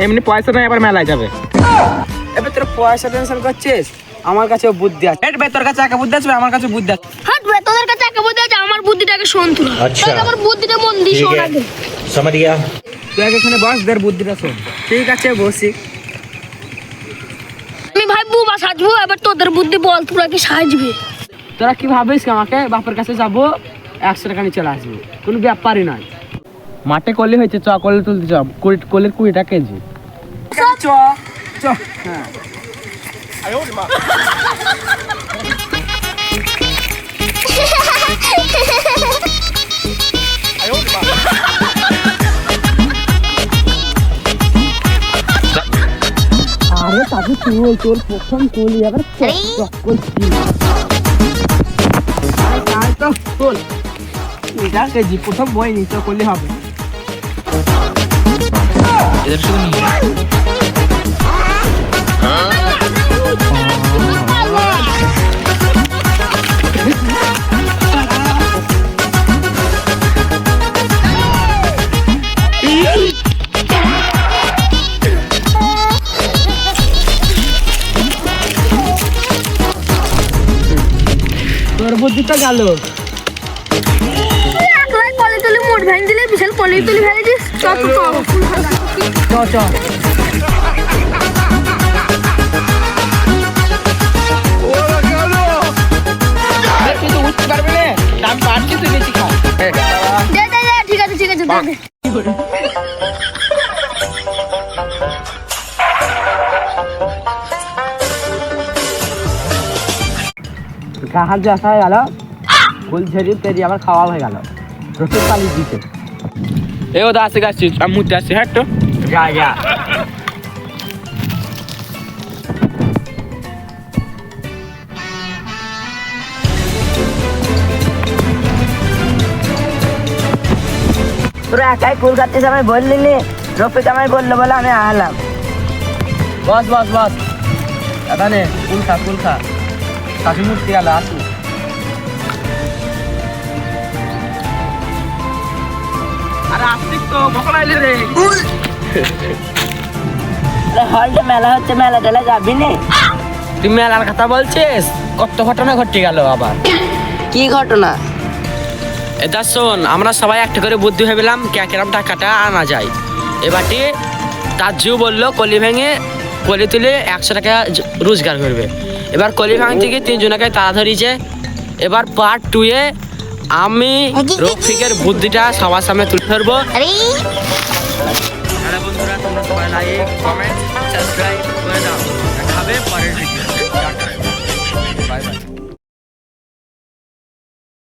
এমনি পয়সা নাই, আবার মেলায় যাবে। এবার তোর পয়সা টেনশন করছিস, আমার কাছে বুদ্ধি আছে। হেট ভাই, তোর কাছে একা বুদ্ধি আছে, আমার কাছে বুদ্ধি আছে। হাট ভাই, তোদের কাছে একটা বুদ্ধি আছে, আমার বুদ্ধিটাকে শোন তুই। আচ্ছা। আমার বুদ্ধিটা মন দিয়ে শোন আগে। समझ गया। তুই আগে এখানে বস, দের বুদ্ধিটা শোন। ঠিক আছে, বসি। আমি ভাববো বা সাজবো, এবার তোদের বুদ্ধি বল, তোরা কি সাজবে? তোরা কি ভাবিস আমাকে বাপের কাছে যাবো 100 টাকা নিয়ে চলে আসবো, কোনো ব্যাপারই নয়। মাঠে করলে হয়েছে, চ করলে তুলতে চ, করলে 20 টাকা কেজি। চ চ। হ্যাঁ, আরে তাকে তুই তোর প্রথম কলি আবার এটা কেজি প্রথম বই নিতে করলে হবে। তোর বুদ্ধিটা গেল। একলাই কলে তুলে মোট ভ্যান দিলে বিশাল কলে তুলে ফেলে দিস। চ চ চ। চ চ। তুই তো উঠতে পারবি না, দাম বাড়ছে, তুই বেশি খা। দে দে দে, ঠিক আছে ঠিক আছে, দে দে। সাহায্য আসা হয়ে গেল, ফুল ছেড়ি তেরি আবার খাওয়া হয়ে গেল, রসুন পালিশ দিতে। এ ও দা আসছে, আসছি, আমি মুড়তে আসছি। হ্যাঁ তো যা যা। তোরা একাই কুল খাচ্ছিস, আমি বললি নি? রফিক আমায় বললো বলে আমি আহলাম। বস বস বস, দাদা নে কুল খা কুল খা, কাশি মুড়তে গেল, আসু। আরে আসছি তো, কখন আইলি রে? হলটা মেলা হচ্ছে, মেলা টেলা যাবি নে? তুই মেলার কথা বলছিস? কত ঘটনা ঘটে গেল আবার। কি ঘটনা? এটা শোন, আমরা সবাই একটা করে বুদ্ধি ভেবেলাম কিরম টাকাটা আনা যায়। এবারটি তাজ্জু বললো কলি ভেঙে কলি তুলে 100 টাকা রোজগার করবে। এবার কলি ভাঙ থেকে 3 জনকে তাড়া ধরিয়েছে। এবার পার্ট 2 এ আমি রফিকের বুদ্ধিটা সবার সামনে তুলে ধরবো। আরে বন্ধুরা, তোমরা সবাই লাইক কমেন্ট সাবস্ক্রাইব করে দাও। দেখা হবে পরের ভিডিওতে।